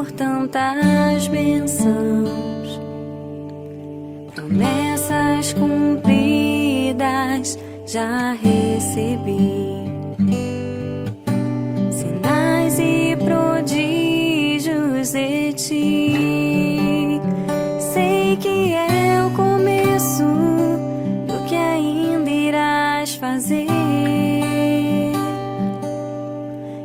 por tantas bênçãos, promessas cumpridas já recebi, sinais e prodígios de ti. Sei que é o começo do que ainda irás fazer.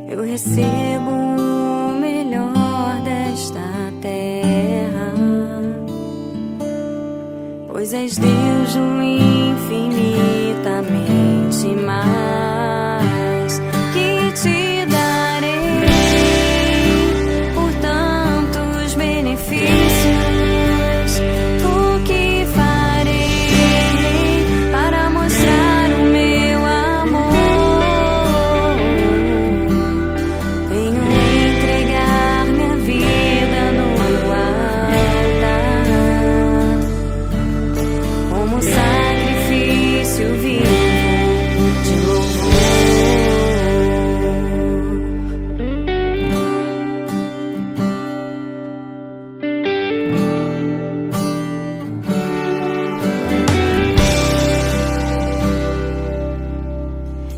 Eu recebo o melhor desta terra, pois és Deus do infinitamente mais, que te darei por tantos benefícios. O que farei para mostrar o meu amor? Venho entregar minha vida no altar, como sacrifício vivo de louvor.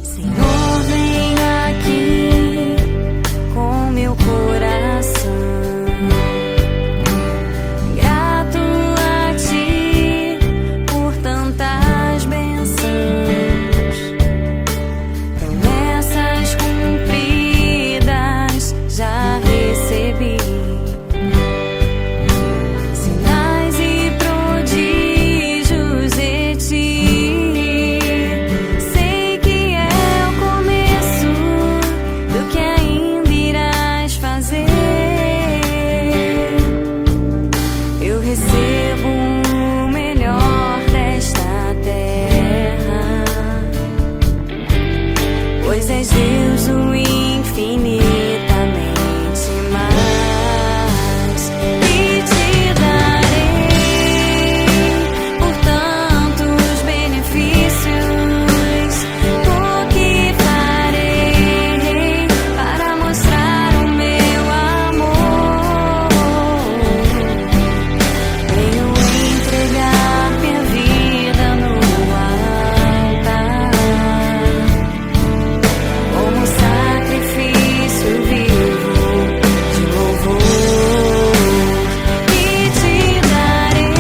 Senhor, vem aqui com meu coração, grato a ti por tantas bênçãos, promessas cumpridas já recebi, sinais e prodígios de ti. Sei que é o começo do que ainda irás fazer. Eu recebo o melhor desta terra, pois és Deus o infinitamente mais, e te darei por tantos benefícios. O que farei para mostrar o meu amor? Venho entregar minha vida no altar, como sacrifício vivo de louvor, e te darei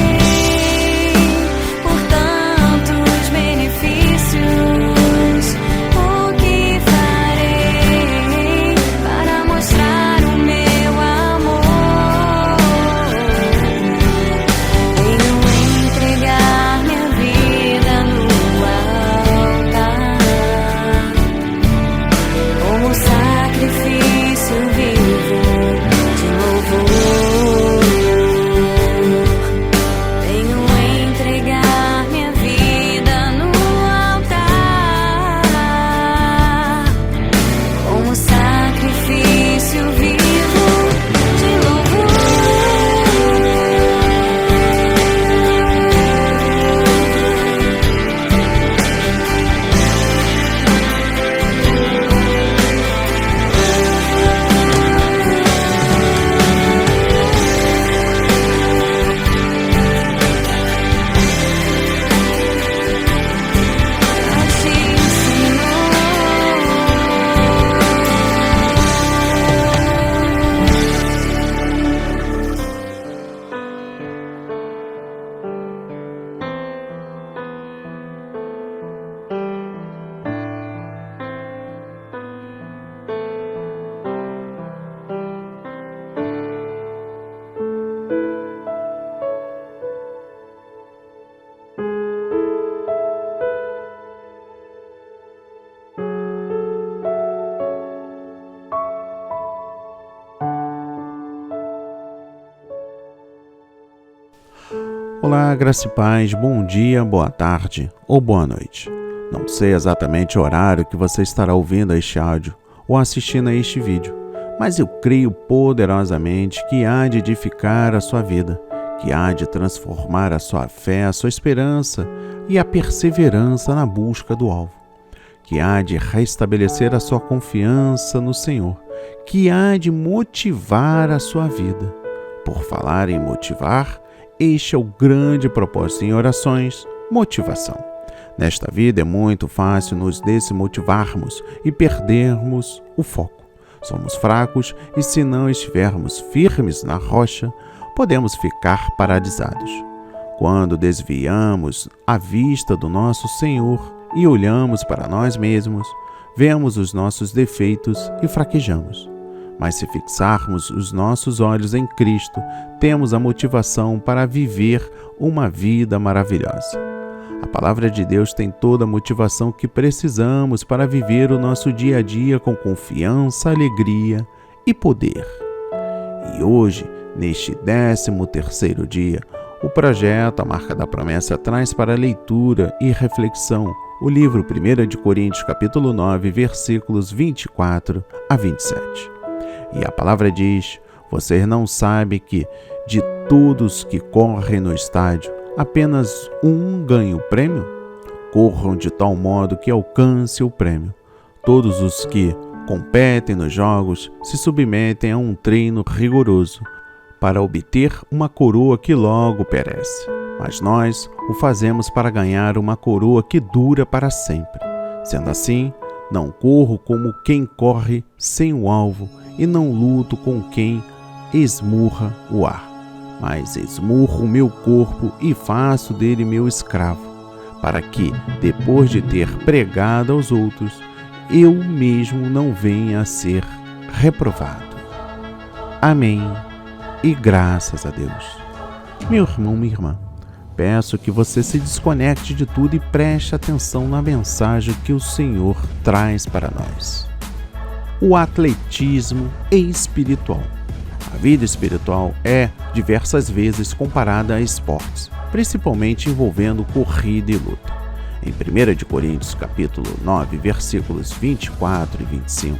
por tantos benefícios. O que farei para mostrar o meu amor? Venho entregar minha vida no altar, como sacrifício vivo de louvor. Venho entregar minha vida no altar, como sacrifício vivo de louvor. A ti, Senhor. Olá, graça e paz, bom dia, boa tarde ou boa noite. Não sei exatamente o horário que você estará ouvindo este áudio ou assistindo a este vídeo, mas eu creio poderosamente que há de edificar a sua vida, que há de transformar a sua fé, a sua esperança e a perseverança na busca do alvo. que há de restabelecer a sua confiança no Senhor, que há de motivar a sua vida. Por falar em motivar, este é o grande propósito em orações: motivação. Nesta vida é muito fácil nos desmotivarmos e perdermos o foco. Somos fracos e, se não estivermos firmes na rocha, podemos ficar paralisados. Quando desviamos a vista do nosso Senhor e olhamos para nós mesmos, vemos os nossos defeitos e fraquejamos. Mas se fixarmos os nossos olhos em Cristo, temos a motivação para viver uma vida maravilhosa. A palavra de Deus tem toda a motivação que precisamos para viver o nosso dia a dia com confiança, alegria e poder. E hoje, neste 13º dia, o projeto A Marca da Promessa traz para leitura e reflexão o livro 1 de Coríntios, capítulo 9, versículos 24 a 27. E a palavra diz: vocês não sabem que, de todos que correm no estádio, apenas um ganha o prêmio? Corram de tal modo que alcance o prêmio. Todos os que competem nos jogos se submetem a um treino rigoroso para obter uma coroa que logo perece. Mas nós o fazemos para ganhar uma coroa que dura para sempre. Sendo assim, não corro como quem corre sem o alvo e não luto com quem esmurra o ar. Mas esmurro o meu corpo e faço dele meu escravo, para que, depois de ter pregado aos outros, eu mesmo não venha a ser reprovado. Amém e graças a Deus. Meu irmão, minha irmã, peço que você se desconecte de tudo e preste atenção na mensagem que o Senhor traz para nós. O atletismo espiritual. A vida espiritual é diversas vezes comparada a esportes, principalmente envolvendo corrida e luta. Em 1 de Coríntios, capítulo 9, versículos 24 e 25,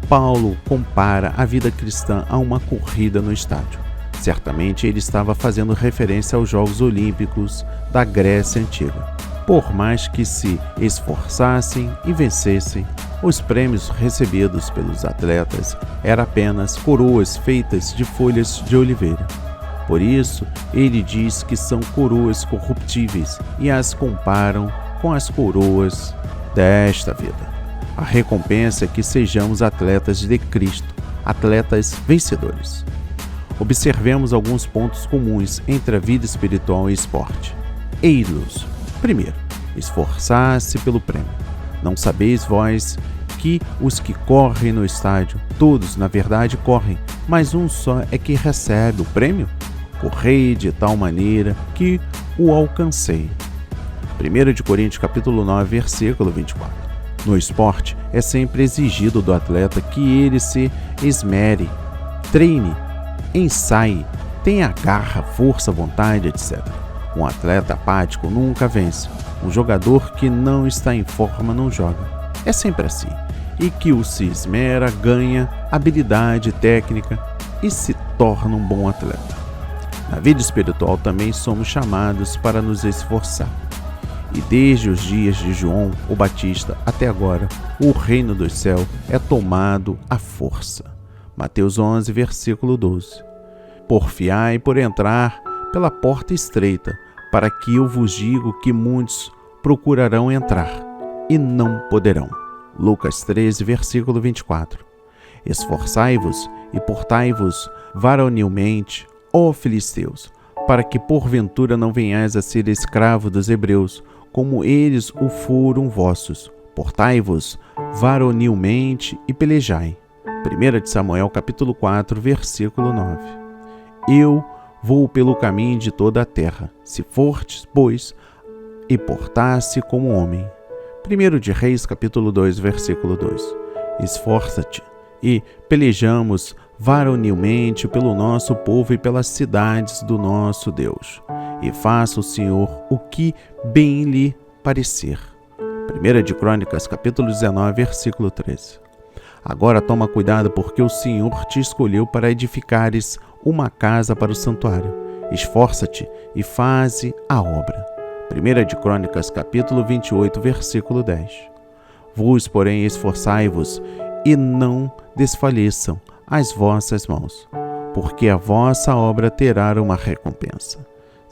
Paulo compara a vida cristã a uma corrida no estádio. Certamente ele estava fazendo referência aos Jogos Olímpicos da Grécia Antiga. Por mais que se esforçassem e vencessem, os prêmios recebidos pelos atletas eram apenas coroas feitas de folhas de oliveira. Por isso, ele diz que são coroas corruptíveis e as comparam com as coroas desta vida. A recompensa é que sejamos atletas de Cristo, atletas vencedores. Observemos alguns pontos comuns entre a vida espiritual e esporte. Ei-los. Primeiro, esforçar-se pelo prêmio. Não sabeis vós que os que correm no estádio, todos na verdade correm, mas um só é que recebe o prêmio? Correi de tal maneira que o alcancei. 1 de Coríntios capítulo 9, versículo 24. No esporte, é sempre exigido do atleta que ele se esmere, treine, ensaie, tenha garra, força, vontade, etc. Um atleta apático nunca vence. Um jogador que não está em forma não joga. É sempre assim. E que o se esmera ganha habilidade técnica e se torna um bom atleta. Na vida espiritual também somos chamados para nos esforçar. E desde os dias de João o Batista até agora, o reino do céu é tomado à força. Mateus 11, versículo 12. Porfiai por entrar pela porta estreita, para que eu vos digo que muitos procurarão entrar e não poderão. Lucas 13, versículo 24. Esforçai-vos e portai-vos varonilmente, ó filisteus, para que porventura não venhais a ser escravo dos hebreus, como eles o foram vossos. Portai-vos varonilmente e pelejai. 1 de Samuel, capítulo 4, versículo 9. Eu vou pelo caminho de toda a terra, se fortes, pois, e portar-se como homem. 1 de Reis, capítulo 2, versículo 2. Esforça-te e pelejamos varonilmente pelo nosso povo e pelas cidades do nosso Deus. E faça o Senhor o que bem lhe parecer. 1 de Crônicas, capítulo 19, versículo 13. Agora toma cuidado, porque o Senhor te escolheu para edificares uma casa para o santuário. Esforça-te e faze a obra. 1 de Crônicas, capítulo 28, versículo 10. Vós, porém, esforçai-vos e não desfaleçam as vossas mãos, porque a vossa obra terá uma recompensa.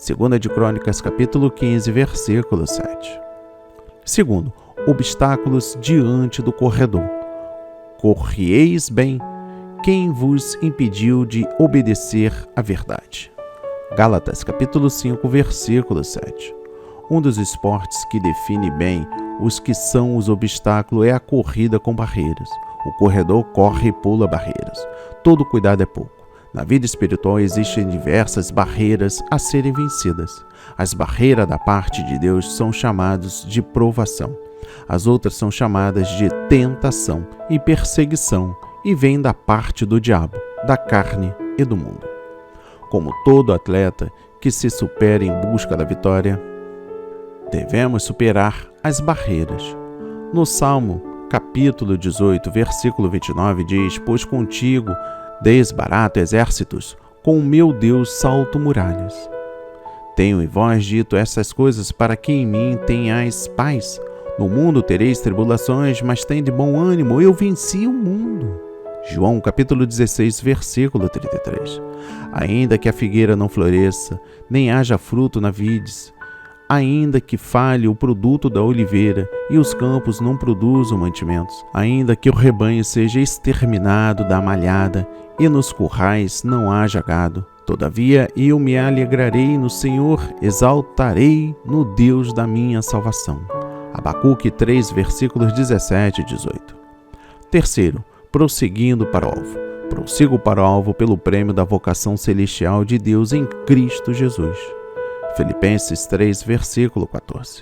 2 de Crônicas, capítulo 15, versículo 7. Segundo, obstáculos diante do corredor. Corrieis bem, quem vos impediu de obedecer à verdade. Gálatas, capítulo 5, versículo 7. Um dos esportes que define bem os que são os obstáculos é a corrida com barreiras. O corredor corre e pula barreiras. Todo cuidado é pouco. Na vida espiritual existem diversas barreiras a serem vencidas. As barreiras da parte de Deus são chamadas de provação. As outras são chamadas de tentação e perseguição e vêm da parte do diabo, da carne e do mundo. Como todo atleta que se supera em busca da vitória, devemos superar as barreiras. No Salmo, capítulo 18, versículo 29 diz: Pois contigo desbarato exércitos, com o meu Deus salto muralhas. Tenho em vós dito essas coisas para que em mim tenhais paz. No mundo tereis tribulações, mas tende bom ânimo, eu venci o mundo. João capítulo 16, versículo 33. Ainda que a figueira não floresça, nem haja fruto na vides, ainda que falhe o produto da oliveira e os campos não produzam mantimentos, ainda que o rebanho seja exterminado da malhada e nos currais não haja gado, todavia eu me alegrarei no Senhor, exaltarei no Deus da minha salvação. Abacuque 3, versículos 17 e 18. Terceiro, prosseguindo para o alvo. Prossigo para o alvo pelo prêmio da vocação celestial de Deus em Cristo Jesus. Filipenses 3, versículo 14.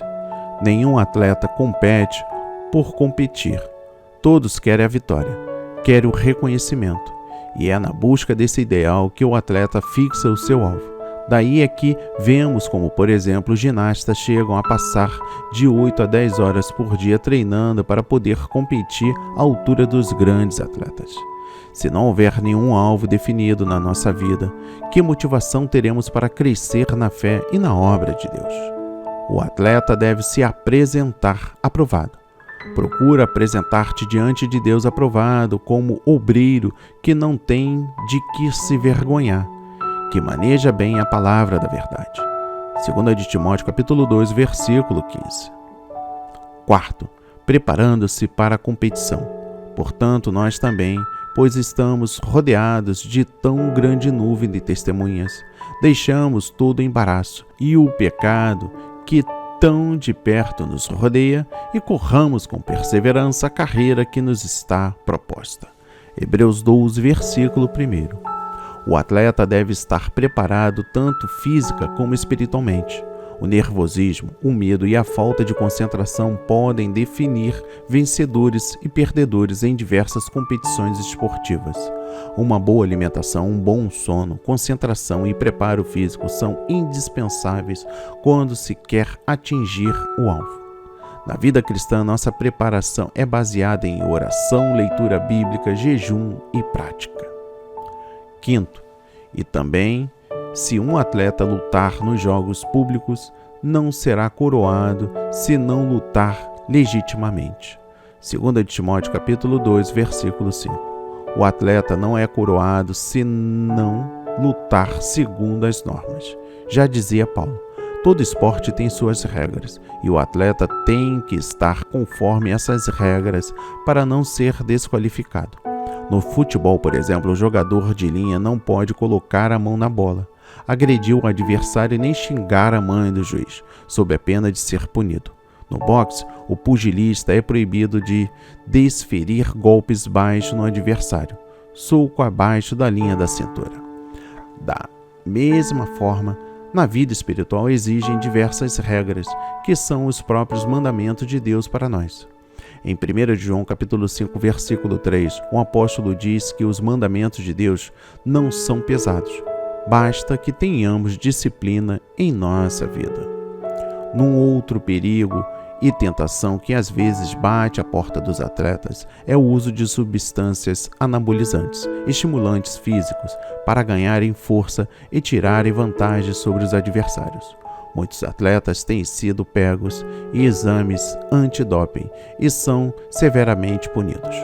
Nenhum atleta compete por competir. Todos querem a vitória, querem o reconhecimento. E é na busca desse ideal que o atleta fixa o seu alvo. Daí é que vemos como, por exemplo, os ginastas chegam a passar de 8 a 10 horas por dia treinando para poder competir à altura dos grandes atletas. Se não houver nenhum alvo definido na nossa vida, que motivação teremos para crescer na fé e na obra de Deus? O atleta deve se apresentar aprovado. Procura apresentar-te diante de Deus aprovado como obreiro que não tem de que se vergonhar, que maneja bem a palavra da verdade. 2 de Timóteo, capítulo 2, versículo 15. Quarto, preparando-se para a competição. Portanto, nós também, pois estamos rodeados de tão grande nuvem de testemunhas, deixamos todo o embaraço e o pecado que tão de perto nos rodeia e corramos com perseverança a carreira que nos está proposta. Hebreus 12, versículo 1. O atleta deve estar preparado tanto física como espiritualmente. O nervosismo, o medo e a falta de concentração podem definir vencedores e perdedores em diversas competições esportivas. Uma boa alimentação, um bom sono, concentração e preparo físico são indispensáveis quando se quer atingir o alvo. Na vida cristã, nossa preparação é baseada em oração, leitura bíblica, jejum e prática. Quinto, e também, se um atleta lutar nos jogos públicos, não será coroado se não lutar legitimamente. 2 de Timóteo, capítulo 2, versículo 5. O atleta não é coroado se não lutar segundo as normas. Já dizia Paulo, todo esporte tem suas regras, e o atleta tem que estar conforme essas regras para não ser desqualificado. No futebol, por exemplo, o jogador de linha não pode colocar a mão na bola, agredir o adversário e nem xingar a mãe do juiz, sob a pena de ser punido. No boxe, o pugilista é proibido de desferir golpes baixos no adversário, soco abaixo da linha da cintura. Da mesma forma, na vida espiritual exigem diversas regras, que são os próprios mandamentos de Deus para nós. Em 1 João capítulo 5, versículo 3, o apóstolo diz que os mandamentos de Deus não são pesados. Basta que tenhamos disciplina em nossa vida. Num outro perigo e tentação que às vezes bate à porta dos atletas é o uso de substâncias anabolizantes, estimulantes físicos, para ganharem força e tirarem vantagem sobre os adversários. Muitos atletas têm sido pegos em exames antidoping e são severamente punidos.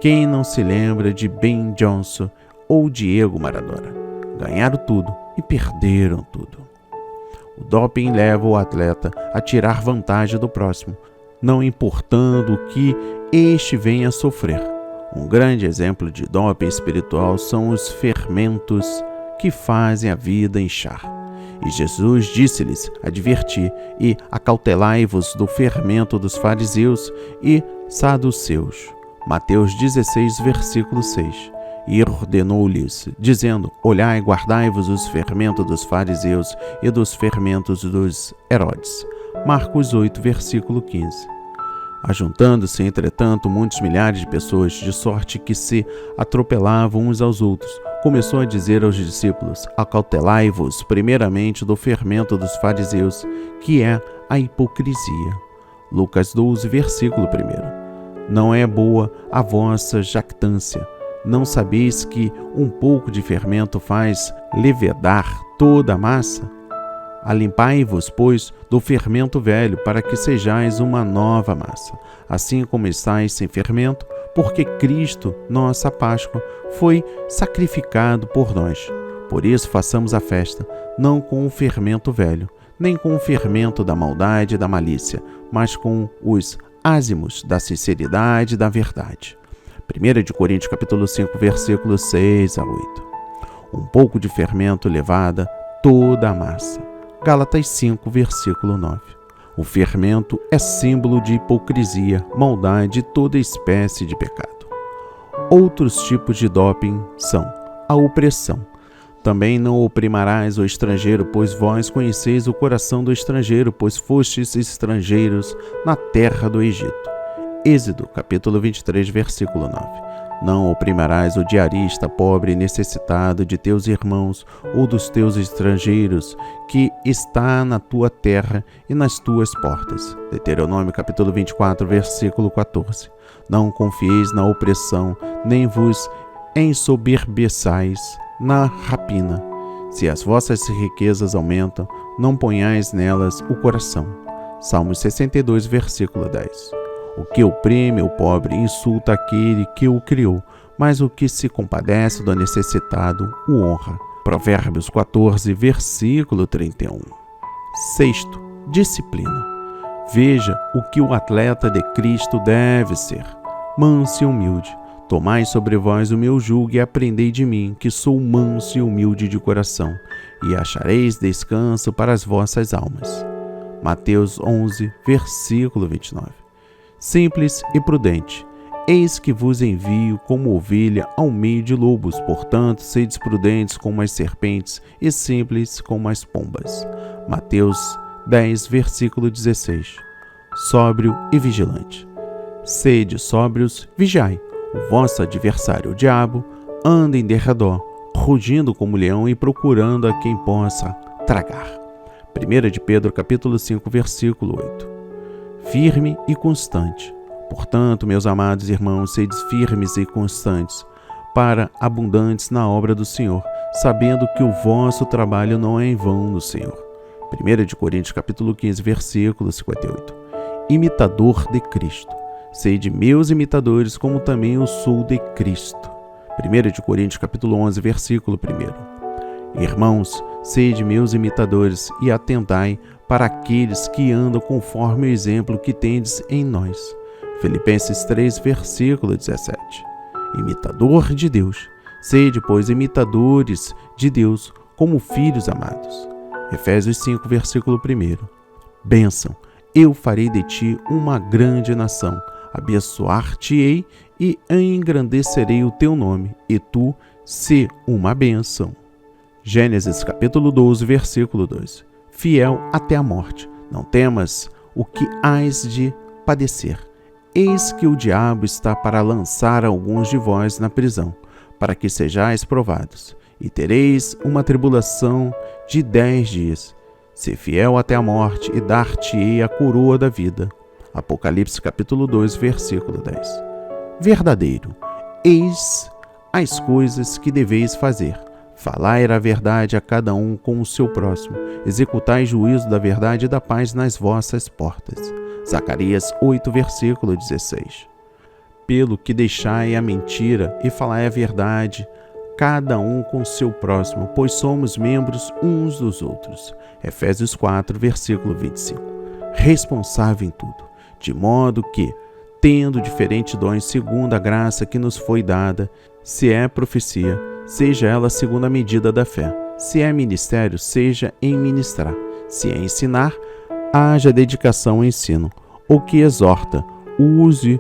Quem não se lembra de Ben Johnson ou Diego Maradona? Ganharam tudo e perderam tudo. O doping leva o atleta a tirar vantagem do próximo, não importando o que este venha a sofrer. Um grande exemplo de doping espiritual são os fermentos que fazem a vida inchar. E Jesus disse-lhes: adverti e acautelai-vos do fermento dos fariseus e saduceus. Mateus 16, versículo 6. E ordenou-lhes, dizendo: olhai e guardai-vos os fermentos dos fariseus e dos fermentos dos Herodes. Marcos 8, versículo 15. Ajuntando-se, entretanto, muitos milhares de pessoas, de sorte que se atropelavam uns aos outros, começou a dizer aos discípulos: acautelai-vos primeiramente do fermento dos fariseus, que é a hipocrisia. Lucas 12, versículo 1. Não é boa a vossa jactância. Não sabeis que um pouco de fermento faz levedar toda a massa? Alimpai-vos, pois, do fermento velho, para que sejais uma nova massa, assim como estáis sem fermento, porque Cristo, nossa Páscoa, foi sacrificado por nós. Por isso façamos a festa, não com o fermento velho, nem com o fermento da maldade e da malícia, mas com os ázimos da sinceridade e da verdade. 1 Coríntios capítulo 5, versículos 6 a 8. Um pouco de fermento levada toda a massa. Gálatas 5, versículo 9. O fermento é símbolo de hipocrisia, maldade e toda espécie de pecado. Outros tipos de doping são a opressão. Também não oprimirás o estrangeiro, pois vós conheceis o coração do estrangeiro, pois fostes estrangeiros na terra do Egito. Êxodo, capítulo 23, versículo 9. Não oprimirás o diarista, pobre e necessitado de teus irmãos ou dos teus estrangeiros, que está na tua terra e nas tuas portas. Deuteronômio, capítulo 24, versículo 14. Não confieis na opressão, nem vos ensoberbeçais na rapina. Se as vossas riquezas aumentam, não ponhais nelas o coração. Salmos 62, versículo 10. O que oprime o pobre insulta aquele que o criou, mas o que se compadece do necessitado o honra. Provérbios 14, versículo 31. Sexto, disciplina. Veja o que o atleta de Cristo deve ser: manso e humilde. Tomai sobre vós o meu jugo e aprendei de mim, que sou manso e humilde de coração, e achareis descanso para as vossas almas. Mateus 11, versículo 29. Simples e prudente. Eis que vos envio como ovelha ao meio de lobos, portanto, sedes prudentes como as serpentes e simples como as pombas. Mateus 10, versículo 16. Sóbrio e vigilante. Sede sóbrios, vigiai. O vosso adversário, o diabo, anda em derredor, rugindo como leão e procurando a quem possa tragar. 1 de Pedro, capítulo 5, versículo 8. Firme e constante. Portanto, meus amados irmãos, sedes firmes e constantes, para abundantes na obra do Senhor, sabendo que o vosso trabalho não é em vão no Senhor. 1 de Coríntios, capítulo 15, versículo 58. Imitador de Cristo. Sede meus imitadores, como também eu sou de Cristo. 1 de Coríntios, capítulo 11, versículo 1. Irmãos, sede meus imitadores e atentai para aqueles que andam conforme o exemplo que tendes em nós. Filipenses 3, versículo 17. Imitador de Deus. Sede, pois, imitadores de Deus, como filhos amados. Efésios 5, versículo 1. Bênção. Eu farei de ti uma grande nação. Abençoar-te-ei e engrandecerei o teu nome, e tu se uma bênção. Gênesis capítulo 12, versículo 2. Fiel até a morte. Não temas o que hás de padecer. Eis que o diabo está para lançar alguns de vós na prisão, para que sejais provados, e tereis uma tribulação de 10 dias. Se fiel até a morte, e dar-te-ei a coroa da vida. Apocalipse capítulo 2, versículo 10. Verdadeiro. Eis as coisas que deveis fazer. Falai a verdade a cada um com o seu próximo. Executai juízo da verdade e da paz nas vossas portas. Zacarias 8, versículo 16. Pelo que deixai a mentira e falai a verdade, cada um com o seu próximo, pois somos membros uns dos outros. Efésios 4, versículo 25. Responsável em tudo, de modo que, tendo diferentes dons segundo a graça que nos foi dada, se é profecia, seja ela segundo a medida da fé. Se é ministério, seja em ministrar. Se é ensinar, haja dedicação ao ensino. O que exorta, use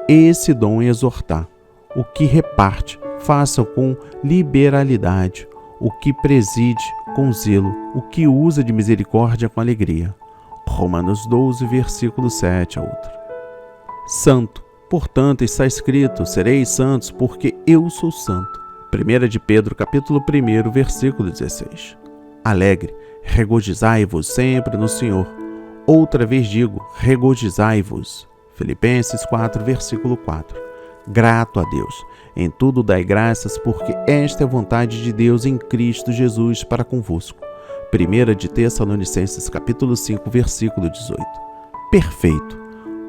esse dom em exortar. O que reparte, faça com liberalidade. O que preside, com zelo. O que usa de misericórdia, com alegria. Romanos 12, versículo 7 a outro. Santo, portanto, está escrito, sereis santos, porque eu sou santo. 1 de Pedro, capítulo 1, versículo 16. Alegre, regozijai-vos sempre no Senhor. Outra vez digo, regozijai-vos. Filipenses 4, versículo 4. Grato a Deus. Em tudo dai graças, porque esta é a vontade de Deus em Cristo Jesus para convosco. 1 de Tessalonicenses, capítulo 5, versículo 18. Perfeito.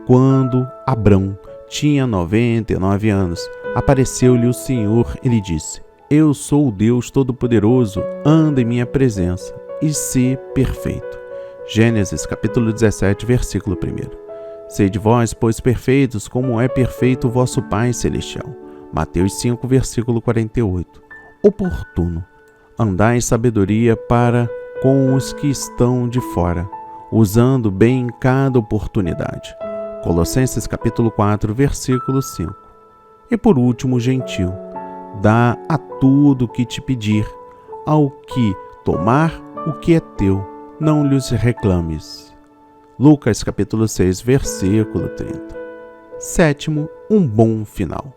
Quando Abrão tinha 99 anos, apareceu-lhe o Senhor e lhe disse: Eu sou o Deus Todo-Poderoso, anda em minha presença e sê perfeito. Gênesis capítulo 17, versículo 1. Sede vós, pois, perfeitos, como é perfeito o vosso Pai Celestial. Mateus 5, versículo 48. Oportuno. Andai em sabedoria para com os que estão de fora, usando bem cada oportunidade. Colossenses capítulo 4, versículo 5. E por último, gentil, dá a tudo o que te pedir, ao que tomar o que é teu, não lhes reclames. Lucas capítulo 6, versículo 30. Sétimo, um bom final.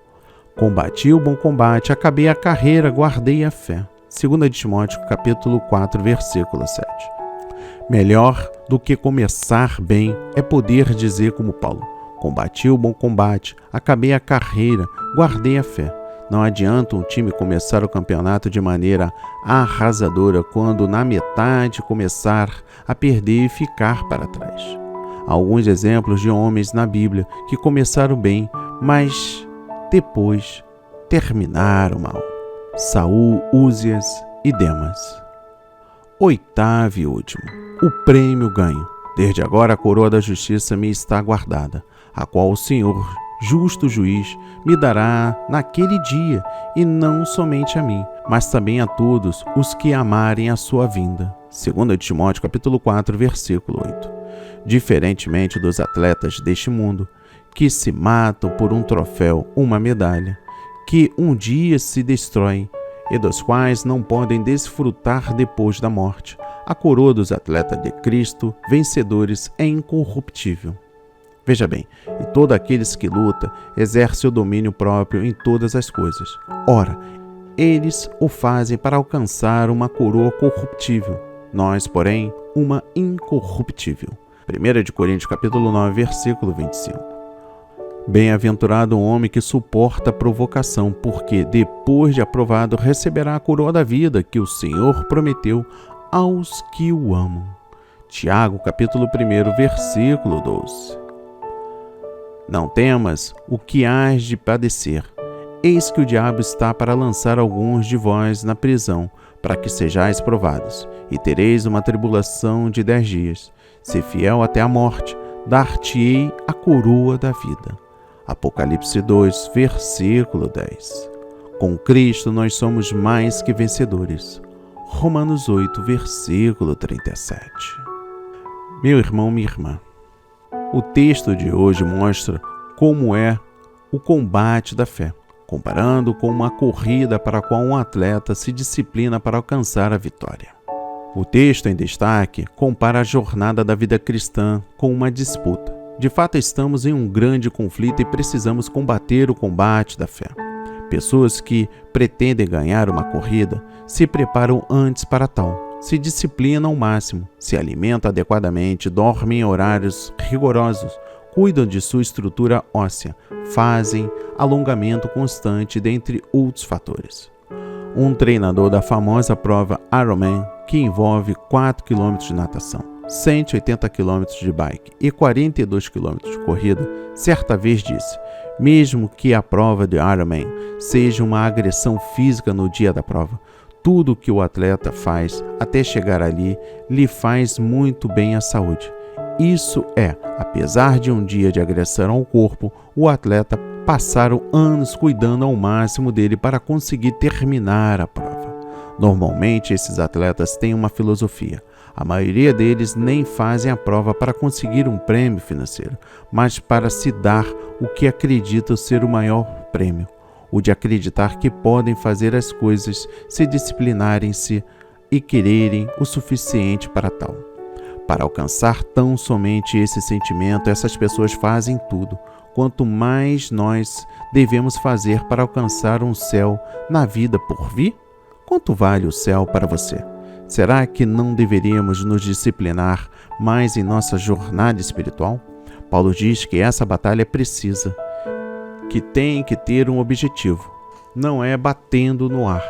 Combati o bom combate, acabei a carreira, guardei a fé. 2 Timóteo capítulo 4, versículo 7. Melhor do que começar bem é poder dizer como Paulo: combati o bom combate, acabei a carreira, guardei a fé. Não adianta um time começar o campeonato de maneira arrasadora quando na metade começar a perder e ficar para trás. Há alguns exemplos de homens na Bíblia que começaram bem, mas depois terminaram mal. Saul, Úzias e Demas. Oitavo e último. O prêmio ganho. Desde agora a coroa da justiça me está guardada, a qual o Senhor, justo juiz, me dará naquele dia, e não somente a mim, mas também a todos os que amarem a sua vinda. 2 Timóteo capítulo 4, versículo 8. Diferentemente dos atletas deste mundo, que se matam por um troféu, uma medalha, que um dia se destroem, e dos quais não podem desfrutar depois da morte, a coroa dos atletas de Cristo, vencedores, é incorruptível. Veja bem, e todos aqueles que lutam exercem o domínio próprio em todas as coisas. Ora, eles o fazem para alcançar uma coroa corruptível, nós, porém, uma incorruptível. 1 de Coríntios capítulo 9, versículo 25. Bem-aventurado o homem que suporta a provocação, porque, depois de aprovado, receberá a coroa da vida que o Senhor prometeu aos que o amam. Tiago, capítulo 1, versículo 12. Não temas o que hás de padecer. Eis que o diabo está para lançar alguns de vós na prisão, para que sejais provados, e tereis uma tribulação de 10 dias. Se fiel até a morte, dar-te-ei a coroa da vida. Apocalipse 2, versículo 10. Com Cristo nós somos mais que vencedores. Romanos 8, versículo 37. Meu irmão, minha irmã, o texto de hoje mostra como é o combate da fé, comparando com uma corrida para a qual um atleta se disciplina para alcançar a vitória. O texto em destaque compara a jornada da vida cristã com uma disputa. De fato, estamos em um grande conflito e precisamos combater o combate da fé. Pessoas que pretendem ganhar uma corrida se preparam antes para tal, se disciplinam ao máximo, se alimentam adequadamente, dormem em horários rigorosos, cuidam de sua estrutura óssea, fazem alongamento constante, dentre outros fatores. um treinador da famosa prova Ironman, que envolve 4 km de natação, 180 km de bike e 42 km de corrida, certa vez disse: mesmo que a prova de Ironman seja uma agressão física no dia da prova, tudo o que o atleta faz até chegar ali lhe faz muito bem à saúde. Isso é, apesar de um dia de agressão ao corpo, o atleta passaram anos cuidando ao máximo dele para conseguir terminar a prova. Normalmente, esses atletas têm uma filosofia. A maioria deles nem fazem a prova para conseguir um prêmio financeiro, mas para se dar o que acreditam ser o maior prêmio, o de acreditar que podem fazer as coisas, se disciplinarem-se e quererem o suficiente para tal. Para alcançar tão somente esse sentimento, essas pessoas fazem tudo. Quanto mais nós devemos fazer para alcançar um céu na vida por vir? Quanto vale o céu para você? Será que não deveríamos nos disciplinar mais em nossa jornada espiritual? Paulo diz que essa batalha é precisa, que tem que ter um objetivo, não é batendo no ar.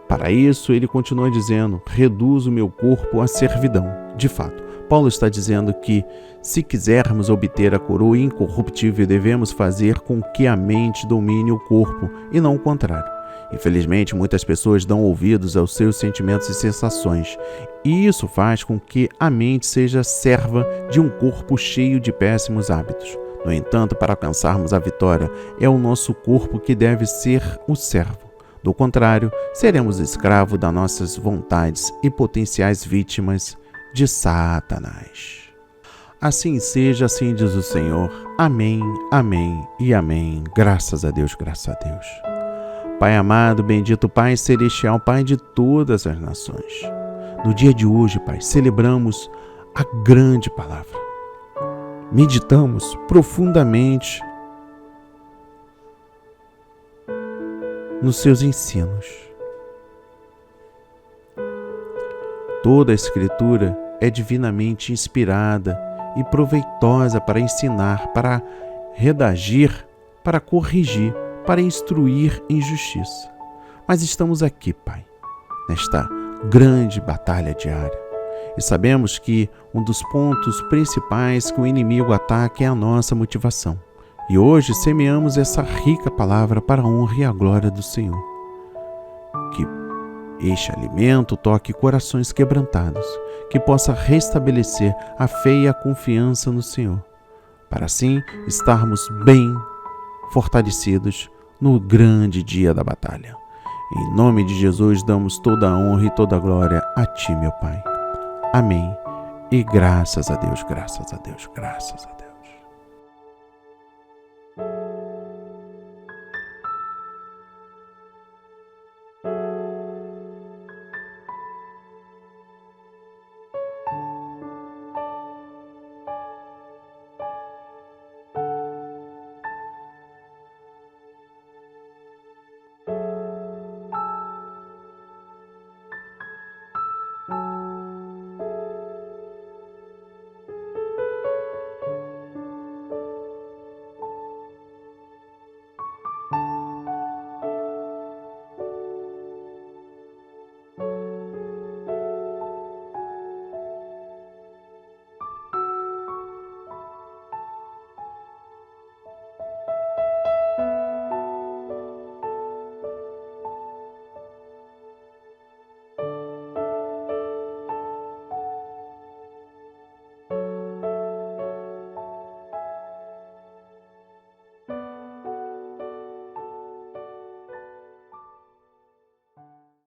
Para isso, ele continua dizendo: reduz o meu corpo à servidão. De fato, Paulo está dizendo que, se quisermos obter a coroa incorruptível, devemos fazer com que a mente domine o corpo e não o contrário. Infelizmente, muitas pessoas dão ouvidos aos seus sentimentos e sensações, e isso faz com que a mente seja serva de um corpo cheio de péssimos hábitos. No entanto, para alcançarmos a vitória, é o nosso corpo que deve ser o servo. Do contrário, seremos escravos das nossas vontades e potenciais vítimas de Satanás. Assim seja, assim diz o Senhor. Amém, amém e amém. Graças a Deus, graças a Deus. Pai amado, bendito Pai celestial, Pai de todas as nações. No dia de hoje, Pai, celebramos a grande palavra. Meditamos profundamente nos seus ensinos. Toda a Escritura é divinamente inspirada e proveitosa para ensinar, para redarguir, para corrigir, para instruir em justiça. Mas estamos aqui, Pai, nesta grande batalha diária. E sabemos que um dos pontos principais que o inimigo ataca é a nossa motivação. E hoje semeamos essa rica palavra para a honra e a glória do Senhor. Que este alimento toque corações quebrantados, que possa restabelecer a fé e a confiança no Senhor, para assim estarmos bem fortalecidos no grande dia da batalha. Em nome de Jesus damos toda a honra e toda a glória a Ti, meu Pai. Amém. E graças a Deus, graças a Deus, graças a Deus.